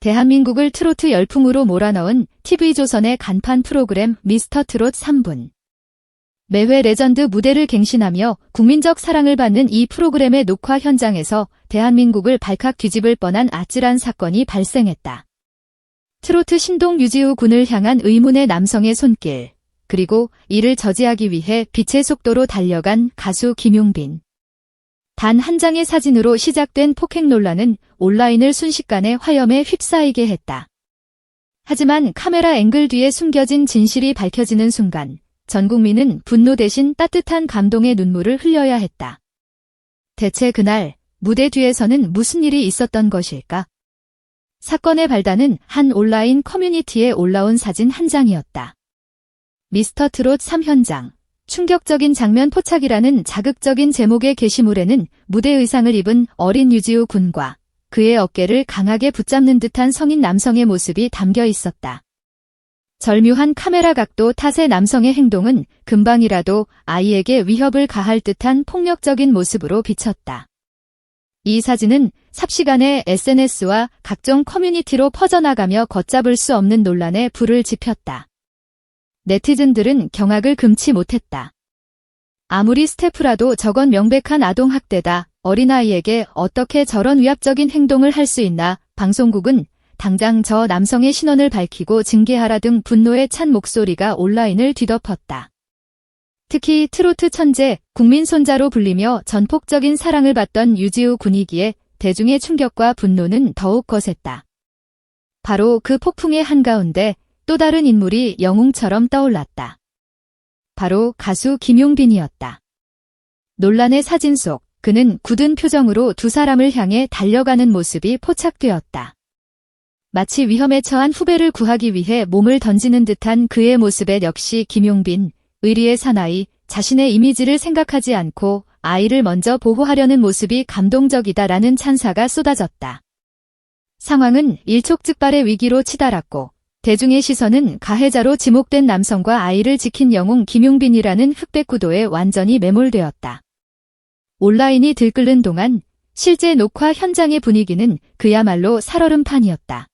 대한민국을 트로트 열풍으로 몰아넣은 TV조선의 간판 프로그램 미스터 트롯 3분. 매회 레전드 무대를 갱신하며 국민적 사랑을 받는 이 프로그램의 녹화 현장에서 대한민국을 발칵 뒤집을 뻔한 아찔한 사건이 발생했다. 트로트 신동 유지우 군을 향한 의문의 남성의 손길, 그리고 이를 저지하기 위해 빛의 속도로 달려간 가수 김용빈. 단 한 장의 사진으로 시작된 폭행 논란은 온라인을 순식간에 화염에 휩싸이게 했다. 하지만 카메라 앵글 뒤에 숨겨진 진실이 밝혀지는 순간 전 국민은 분노 대신 따뜻한 감동의 눈물을 흘려야 했다. 대체 그날 무대 뒤에서는 무슨 일이 있었던 것일까? 사건의 발단은 한 온라인 커뮤니티에 올라온 사진 한 장이었다. 미스터 트롯 3 현장. 충격적인 장면 포착이라는 자극적인 제목의 게시물에는 무대 의상을 입은 어린 유지우 군과 그의 어깨를 강하게 붙잡는 듯한 성인 남성의 모습이 담겨 있었다. 절묘한 카메라 각도 탓의 남성의 행동은 금방이라도 아이에게 위협을 가할 듯한 폭력적인 모습으로 비쳤다. 이 사진은 삽시간에 SNS와 각종 커뮤니티로 퍼져나가며 걷잡을 수 없는 논란에 불을 지폈다. 네티즌들은 경악을 금치 못했다. 아무리 스태프라도 저건 명백한 아동학대다. 어린아이에게 어떻게 저런 위압적인 행동을 할 수 있나. 방송국은 당장 저 남성의 신원을 밝히고 징계하라 등 분노에 찬 목소리가 온라인을 뒤덮었다. 특히 트로트 천재, 국민 손자로 불리며 전폭적인 사랑을 받던 유지우 군이기에 대중의 충격과 분노는 더욱 거셌다. 바로 그 폭풍의 한가운데 또 다른 인물이 영웅처럼 떠올랐다. 바로 가수 김용빈이었다. 논란의 사진 속 그는 굳은 표정으로 두 사람을 향해 달려가는 모습이 포착되었다. 마치 위험에 처한 후배를 구하기 위해 몸을 던지는 듯한 그의 모습에 역시 김용빈, 의리의 사나이, 자신의 이미지를 생각하지 않고 아이를 먼저 보호하려는 모습이 감동적이다라는 찬사가 쏟아졌다. 상황은 일촉즉발의 위기로 치달았고 대중의 시선은 가해자로 지목된 남성과 아이를 지킨 영웅 김용빈이라는 흑백 구도에 완전히 매몰되었다. 온라인이 들끓는 동안 실제 녹화 현장의 분위기는 그야말로 살얼음판이었다.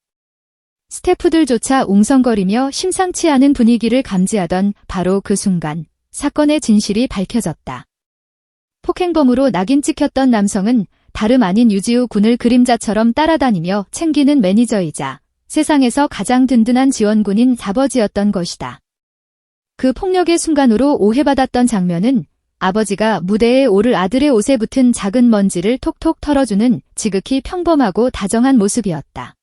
스태프들조차 웅성거리며 심상치 않은 분위기를 감지하던 바로 그 순간 사건의 진실이 밝혀졌다. 폭행범으로 낙인 찍혔던 남성은 다름 아닌 유지우 군을 그림자처럼 따라다니며 챙기는 매니저이자 세상에서 가장 든든한 지원군인 아버지였던 것이다. 그 폭력의 순간으로 오해받았던 장면은 아버지가 무대에 오를 아들의 옷에 붙은 작은 먼지를 톡톡 털어주는 지극히 평범하고 다정한 모습이었다.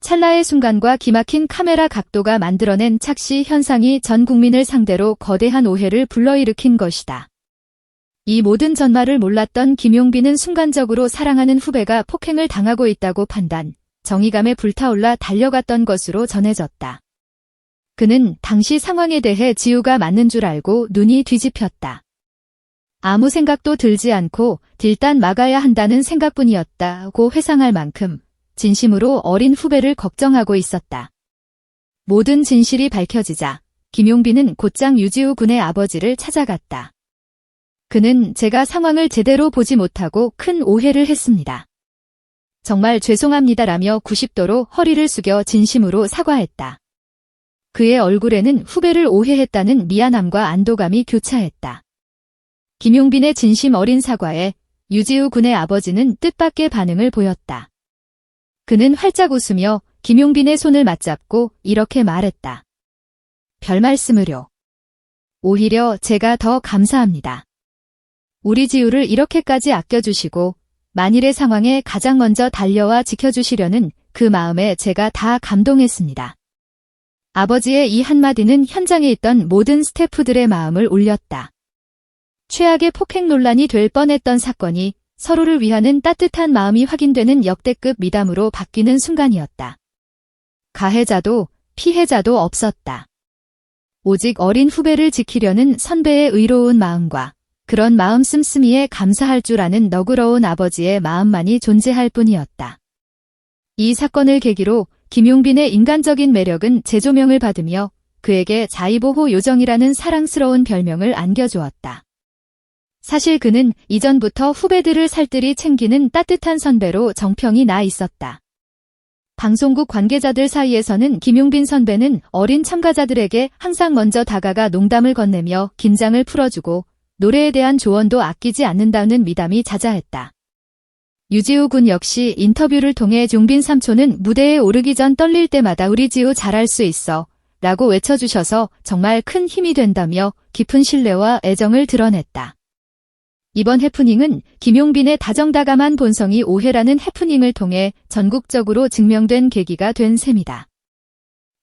찰나의 순간과 기막힌 카메라 각도가 만들어낸 착시 현상이 전 국민을 상대로 거대한 오해를 불러일으킨 것이다. 이 모든 전말을 몰랐던 김용빈은 순간적으로 사랑하는 후배가 폭행을 당하고 있다고 판단, 정의감에 불타올라 달려갔던 것으로 전해졌다. 그는 당시 상황에 대해 지우가 맞는 줄 알고 눈이 뒤집혔다. 아무 생각도 들지 않고 일단 막아야 한다는 생각뿐이었다고 회상할 만큼 진심으로 어린 후배를 걱정하고 있었다. 모든 진실이 밝혀지자 김용빈은 곧장 유지우 군의 아버지를 찾아갔다. 그는 제가 상황을 제대로 보지 못하고 큰 오해를 했습니다. 정말 죄송합니다라며 90도로 허리를 숙여 진심으로 사과했다. 그의 얼굴에는 후배를 오해했다는 미안함과 안도감이 교차했다. 김용빈의 진심 어린 사과에 유지우 군의 아버지는 뜻밖의 반응을 보였다. 그는 활짝 웃으며 김용빈의 손을 맞잡고 이렇게 말했다. 별 말씀을요. 오히려 제가 더 감사합니다. 우리 지우를 이렇게까지 아껴주시고 만일의 상황에 가장 먼저 달려와 지켜주시려는 그 마음에 제가 다 감동했습니다. 아버지의 이 한마디는 현장에 있던 모든 스태프들의 마음을 울렸다. 최악의 폭행 논란이 될 뻔했던 사건이 서로를 위하는 따뜻한 마음이 확인되는 역대급 미담으로 바뀌는 순간이었다. 가해자도 피해자도 없었다. 오직 어린 후배를 지키려는 선배의 의로운 마음과 그런 마음 씀씀이에 감사할 줄 아는 너그러운 아버지의 마음만이 존재할 뿐이었다. 이 사건을 계기로 김용빈의 인간적인 매력은 재조명을 받으며 그에게 자의보호 요정이라는 사랑스러운 별명을 안겨주었다. 사실 그는 이전부터 후배들을 살뜰히 챙기는 따뜻한 선배로 정평이 나 있었다. 방송국 관계자들 사이에서는 김용빈 선배는 어린 참가자들에게 항상 먼저 다가가 농담을 건네며 긴장을 풀어주고 노래에 대한 조언도 아끼지 않는다는 미담이 자자했다. 유지우 군 역시 인터뷰를 통해 종빈 삼촌은 무대에 오르기 전 떨릴 때마다 우리 지우 잘할 수 있어 라고 외쳐주셔서 정말 큰 힘이 된다며 깊은 신뢰와 애정을 드러냈다. 이번 해프닝은 김용빈의 다정다감한 본성이 오해라는 해프닝을 통해 전국적으로 증명된 계기가 된 셈이다.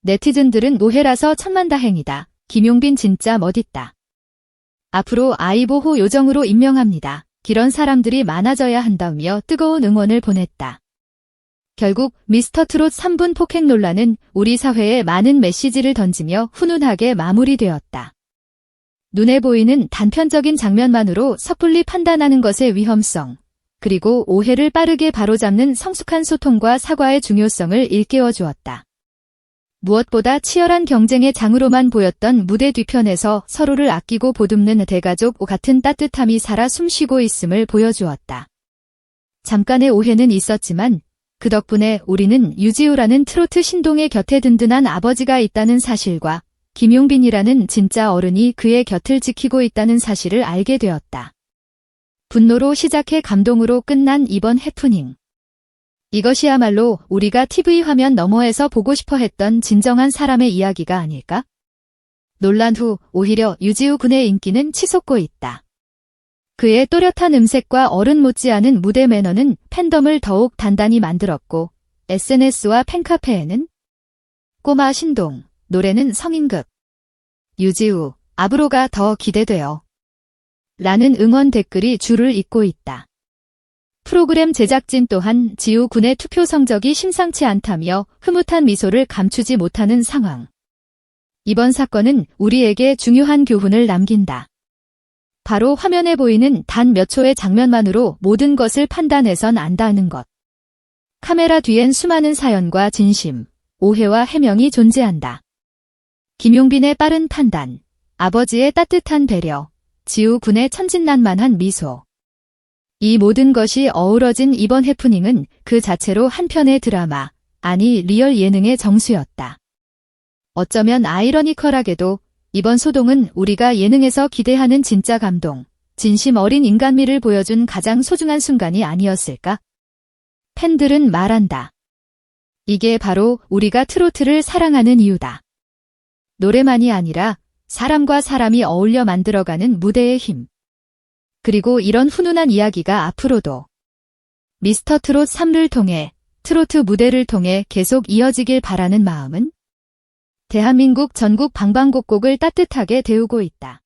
네티즌들은 오해라서 천만다행이다. 김용빈 진짜 멋있다. 앞으로 아이보호 요정으로 임명합니다. 이런 사람들이 많아져야 한다며 뜨거운 응원을 보냈다. 결국 미스터트롯 3분 폭행 논란은 우리 사회에 많은 메시지를 던지며 훈훈하게 마무리되었다. 눈에 보이는 단편적인 장면만으로 섣불리 판단하는 것의 위험성, 그리고 오해를 빠르게 바로잡는 성숙한 소통과 사과의 중요성을 일깨워 주었다. 무엇보다 치열한 경쟁의 장으로만 보였던 무대 뒤편에서 서로를 아끼고 보듬는 대가족 같은 따뜻함이 살아 숨쉬고 있음을 보여주었다. 잠깐의 오해는 있었지만 그 덕분에 우리는 유지우라는 트로트 신동의 곁에 든든한 아버지가 있다는 사실과 김용빈이라는 진짜 어른이 그의 곁을 지키고 있다는 사실을 알게 되었다. 분노로 시작해 감동으로 끝난 이번 해프닝. 이것이야말로 우리가 TV 화면 너머에서 보고 싶어 했던 진정한 사람의 이야기가 아닐까? 논란 후 오히려 유지우 군의 인기는 치솟고 있다. 그의 또렷한 음색과 어른 못지않은 무대 매너는 팬덤을 더욱 단단히 만들었고 SNS와 팬카페에는 꼬마 신동, 노래는 성인급, 유지우, 앞으로가 더 기대돼요. 라는 응원 댓글이 줄을 잇고 있다. 프로그램 제작진 또한 지우 군의 투표 성적이 심상치 않다며 흐뭇한 미소를 감추지 못하는 상황. 이번 사건은 우리에게 중요한 교훈을 남긴다. 바로 화면에 보이는 단 몇 초의 장면만으로 모든 것을 판단해선 안다는 것. 카메라 뒤엔 수많은 사연과 진심, 오해와 해명이 존재한다. 김용빈의 빠른 판단, 아버지의 따뜻한 배려, 지우 군의 천진난만한 미소. 이 모든 것이 어우러진 이번 해프닝은 그 자체로 한 편의 드라마, 아니 리얼 예능의 정수였다. 어쩌면 아이러니컬하게도 이번 소동은 우리가 예능에서 기대하는 진짜 감동, 진심 어린 인간미를 보여준 가장 소중한 순간이 아니었을까? 팬들은 말한다. 이게 바로 우리가 트로트를 사랑하는 이유다. 노래만이 아니라 사람과 사람이 어울려 만들어가는 무대의 힘. 그리고 이런 훈훈한 이야기가 앞으로도 미스터트롯 3를 통해 트로트 무대를 통해 계속 이어지길 바라는 마음은 대한민국 전국 방방곡곡을 따뜻하게 데우고 있다.